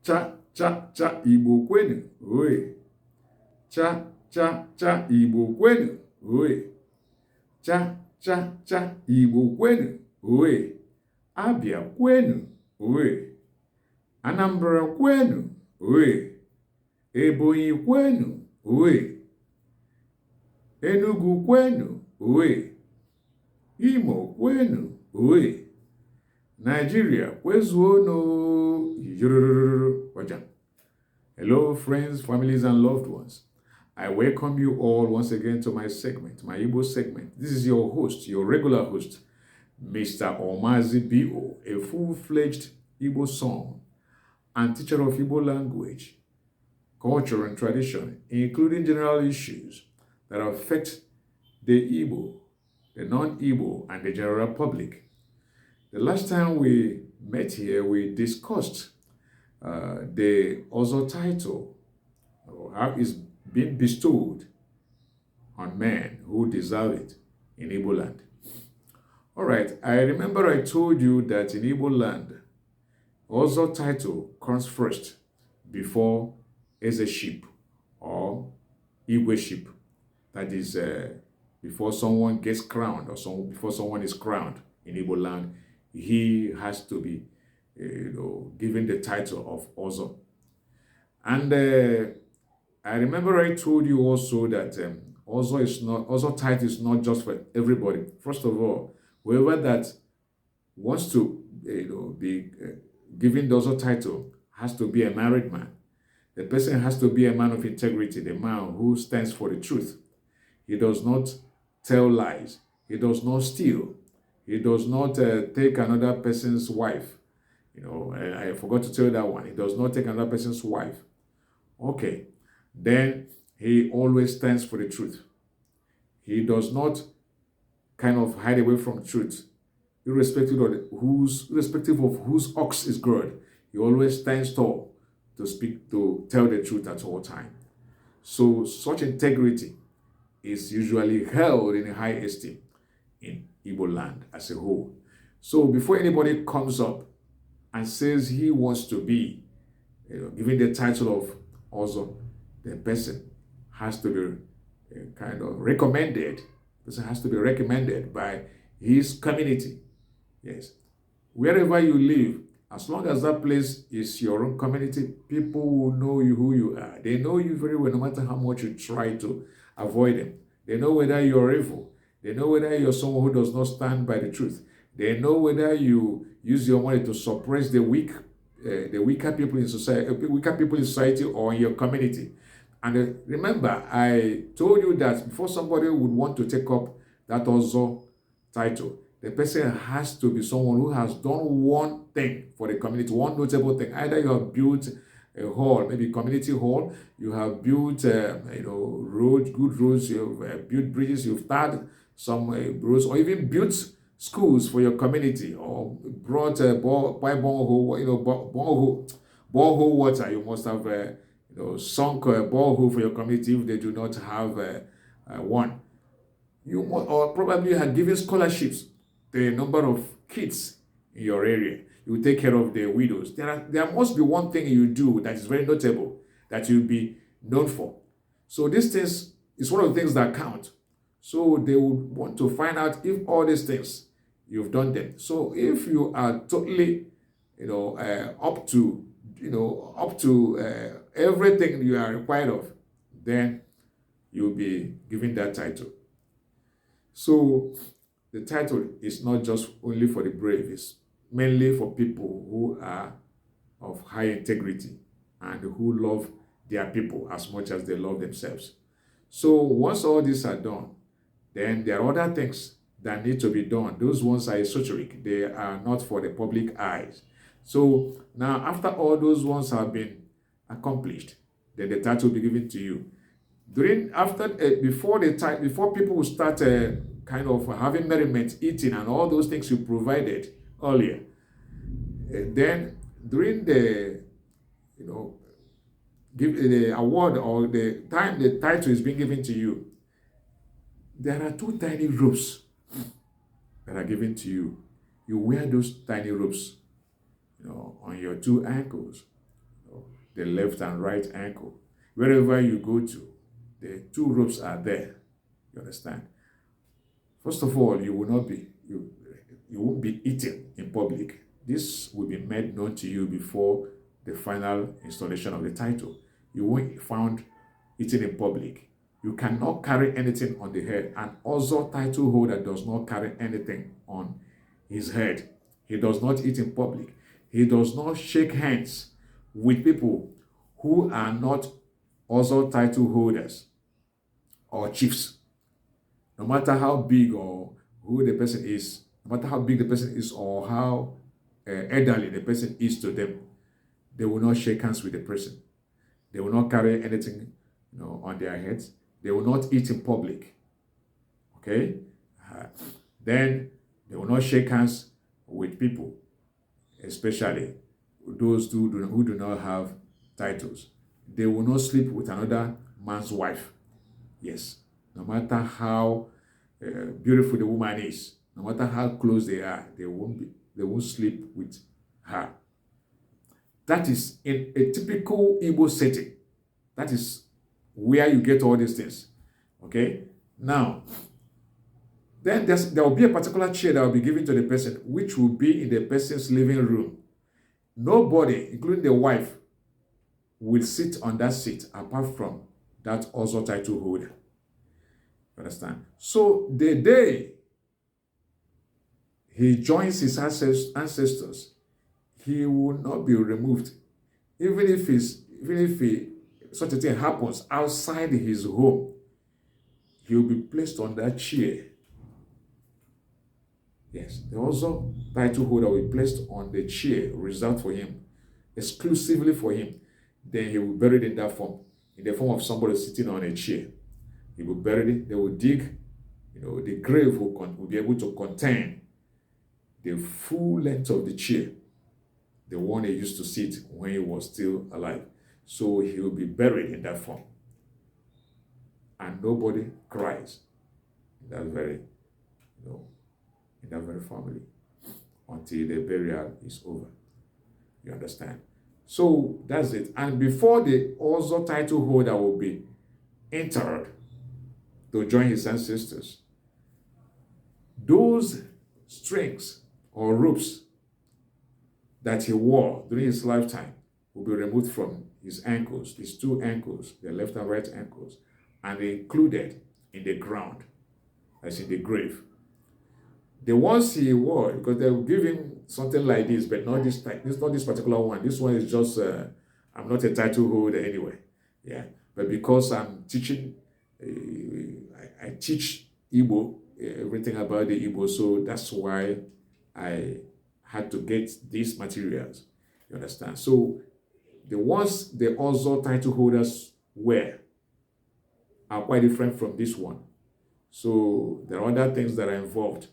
cha cha cha Igbo kwenu, oe. Cha cha cha Igbo kwenu, oe. Cha cha cha Igbo kwenu, oe. Abia kwenu, oe. Anambra kwenu, oe. Ebonyi kwenu, oe. Enugu kwenu, oe. Imo kwenu, oe. Nigeria kwezuono. Hello, friends, families, and loved ones. I welcome you all once again to my segment, my Igbo segment. This is your host, your regular host, Mr. Omazi B.O., a full-fledged Igbo song and teacher of Igbo language, culture, and tradition, including general issues that affect the Igbo, the non-Igbo, and the general public. The last time we met here, we discussed the OZO title, or how it's been bestowed on men who deserve it in Igbo land. All right, I remember I told you that in Igbo land, OZO title comes first before Ezeship or Igweship. That is, before someone gets crowned or before someone is crowned in Igbo land, he has to be, given the title of OZO. And I remember I told you also that OZO title is not just for everybody. First of all, whoever that wants to, be given the OZO title has to be a married man. The person has to be a man of integrity, the man who stands for the truth. He does not tell lies. He does not steal. He does not take another person's wife. I forgot to tell you that one. He does not take another person's wife. Okay. Then he always stands for the truth. He does not kind of hide away from truth, irrespective of whose ox is good. He always stands tall to tell the truth at all times. So such integrity is usually held in high esteem in Igbo land as a whole. So before anybody comes up and says he wants to be given the title of OZO, the person has to be kind of recommended. The person has to be recommended by his community. Yes. Wherever you live, as long as that place is your own community, people will know you who you are. They know you very well, no matter how much you try to avoid them. They know whether you're evil. They know whether you're someone who does not stand by the truth. They know whether you use your money to suppress the weaker people in society or in your community. And remember, I told you that before somebody would want to take up that OZO title, the person has to be someone who has done one thing for the community, one notable thing. Either you have built a hall, maybe community hall, you have built, good roads, you've built bridges, you've started some roads, or even built schools for your community, or brought borehole water. You must have sunk a borehole for your community if they do not have one. Or probably had given scholarships to a number of kids in your area. You take care of the widows. There must be one thing you do that is very notable, that you'll be known for. So these things is one of the things that count. So they would want to find out if all these things you've done them. So if you are totally, up to everything you are required of, then you'll be given that title. So the title is not just only for the brave, it's mainly for people who are of high integrity and who love their people as much as they love themselves. So once all these are done, then there are other things that need to be done. Those ones are esoteric. They are not for the public eyes. So now after all those ones have been accomplished, then the title will be given to you. Before people will start kind of having merriment, eating, and all those things you provided earlier, then during the give the award or the time the title is being given to you, there are two tiny ropes that are given to you. You wear those tiny ropes, on your two ankles. the left and right ankle. Wherever you go to, the two ropes are there. You understand? First of all, you won't be eaten in public. This will be made known to you before the final installation of the title. You won't be found eating in public. You cannot carry anything on the head. An OZO title holder does not carry anything on his head. He does not eat in public. He does not shake hands with people who are not OZO title holders or chiefs. No matter how big or who the person is, no matter how big the person is or how elderly the person is to them, they will not shake hands with the person. They will not carry anything, on their heads. They will not eat in public. Okay? Then they will not shake hands with people, especially those who do not have titles. They will not sleep with another man's wife. Yes. No matter how beautiful the woman is, no matter how close they are, they won't sleep with her. That is in a typical Igbo setting. That is where you get all these things. Okay? Now, then there will be a particular chair that will be given to the person, which will be in the person's living room. Nobody, including the wife, will sit on that seat apart from that OZO title holder. You understand? So the day he joins his ancestors, he will not be removed. Even if such a thing happens outside his home, he will be placed on that chair. Yes, the OZO title holder will be placed on the chair reserved for him, exclusively for him. Then he will be buried in that form, in the form of somebody sitting on a chair. He will bury it. They will dig, the grave will be able to contain the full length of the chair, the one he used to sit when he was still alive. So he will be buried in that form. And nobody cries in that very, in that very family until the burial is over. You understand? So that's it. And before the OZO title holder will be interred to join his ancestors, those strings or ropes that he wore during his lifetime will be removed from his ankles, his two ankles, the left and right ankles, and included in the ground, as in the grave. The ones he wore, because they will give him something like this, but not this type. It's not this particular one. This one is just, I'm not a title holder anyway. Yeah. But because I'm teaching, I teach Igbo, everything about the Igbo, so that's why I had to get these materials. You understand? So the ones the OZO title holders wear are quite different from this one. So there are other things that are involved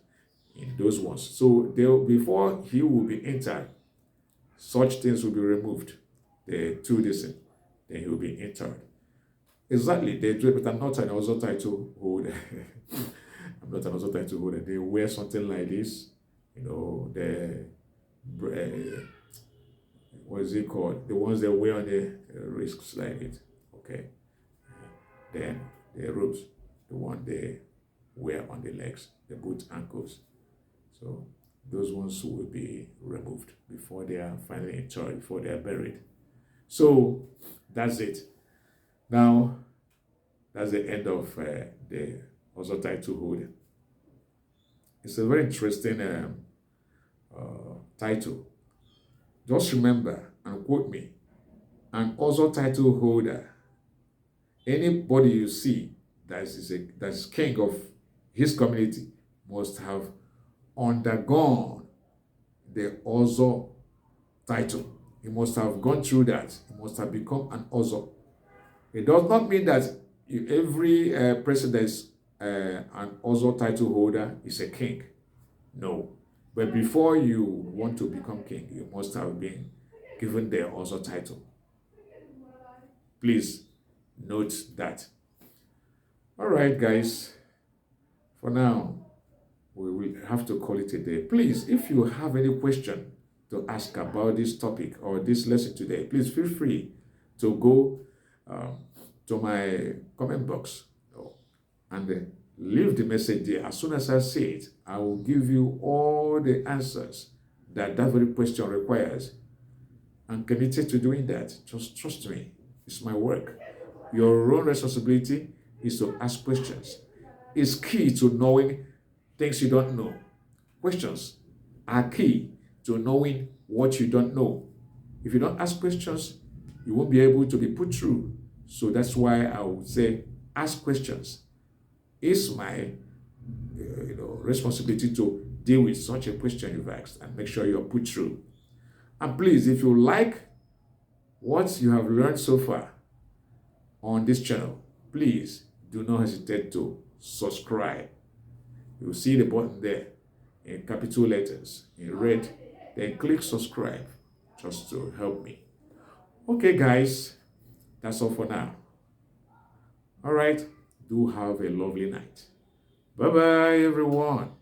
in those ones. So before he will be entered, such things will be removed. The two distant, then he will be entered. Exactly, they do it, but I'm not an OZO title holder. I'm not an OZO title holder. They wear something like this, what is it called? The ones they wear on the wrists like it. Okay. Then the ropes, the one they wear on the legs, the boot ankles. So those ones will be removed before they are finally interred, before they are buried. So that's it. Now, that's the end of the OZO title holder. It's a very interesting title. Just remember and quote me, an OZO title holder, anybody you see that is king of his community must have undergone the OZO title. He must have gone through that. He must have become an OZO. It does not mean that every person that is an OZO title holder is a king. No. But before you want to become king, you must have been given the OZO title. Please note that. All right, guys. For now, we will have to call it a day. Please, if you have any question to ask about this topic or this lesson today, please feel free to go to my comment box and leave the message there. As soon as I see it, I will give you all the answers that very question requires. I'm committed to doing that. Just trust me. It's my work. Your own responsibility is to ask questions. It's key to knowing things you don't know. Questions are key to knowing what you don't know. If you don't ask questions, you won't be able to be put through. So that's why I would say ask questions. It's my responsibility to deal with such a question you've asked and make sure you're put through. And please, if you like what you have learned so far on this channel, please do not hesitate to subscribe. You'll see the button there in capital letters in red. Then click subscribe just to help me. Okay, guys, that's all for now. All right, do have a lovely night. Bye-bye, everyone.